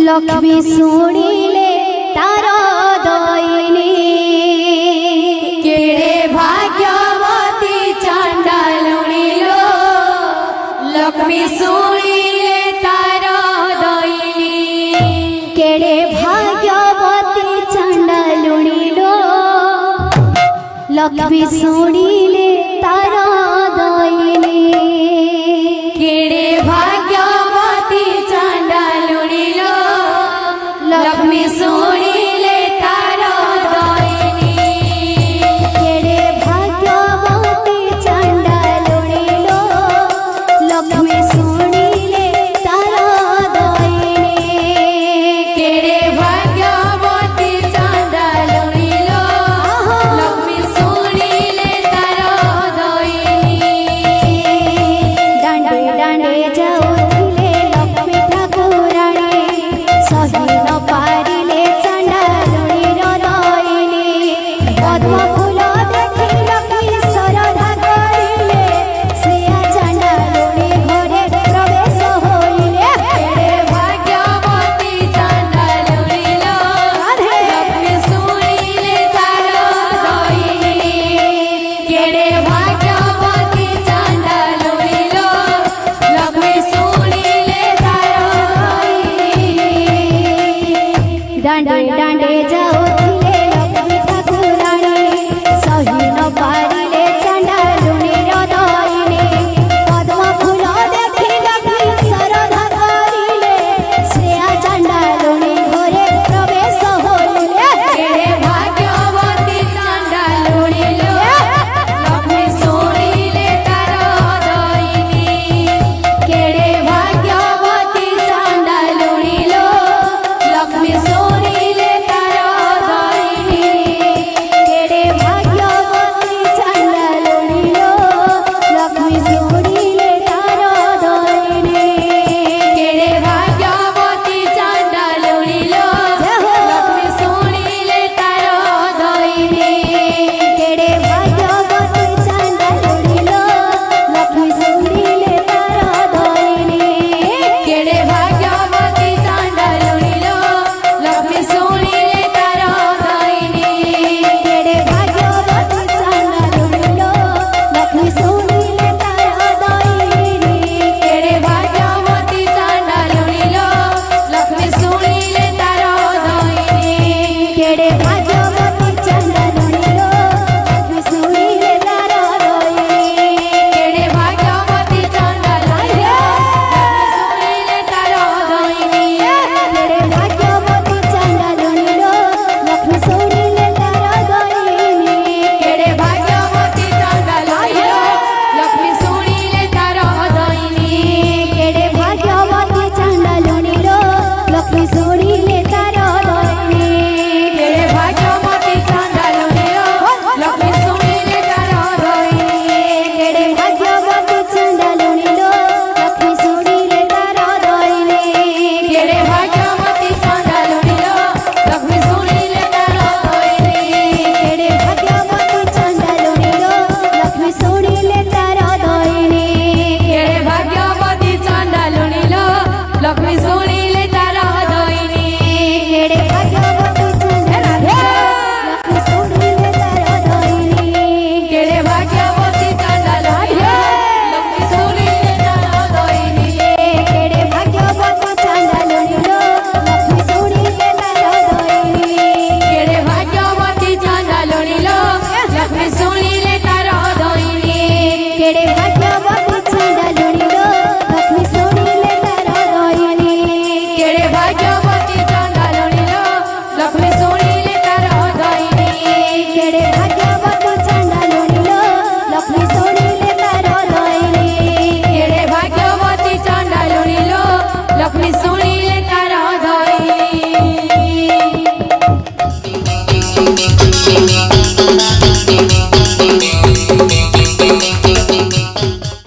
लक्ष्मी शुणिले तार दयिनी केड़े भाग्यवती चांडालुणी लो लक्ष्मी शुणिले तार दयिनी केड़े भाग्यवती चांडालुणी लो लक्ष्मी शुणिले तार दयिनी केड़े भाग्यवती चांडालुणी लो लक्ष्मी शुणिले तार दयिनी केड़े भाग्यवती चांडालुणी लो लक्ष्मी शुणिले तार दयिनी केड़े भाग्यवती चांडालुणी लो लक्ष्मी शुणिले तार दयिनी दांडे दांडे जाऊथिले लक्ष्मी ठाकुराणी सही न पारिले चांडालुणीर दयिनी पद्म फूल देखि लक्ष्मी श्रद्धा करिले श्रेया चांडालुणी घरे प्रवेश होइले केड़े भाग्यवती चांडालुणी लो लक्ष्मी शुणिले तार दयिनी केड़े भाग्यवती चांडालुणी लो लक्ष्मी शुणिले तार दयिनी दांडे दांडे जाऊथिले लक्ष्मी ठाकुराणी सही न पारिले चांडालुणीर दयिनी पद्म फूल देखि लक्ष्मी श्रद्धा करिले श्रेया चांडालुणी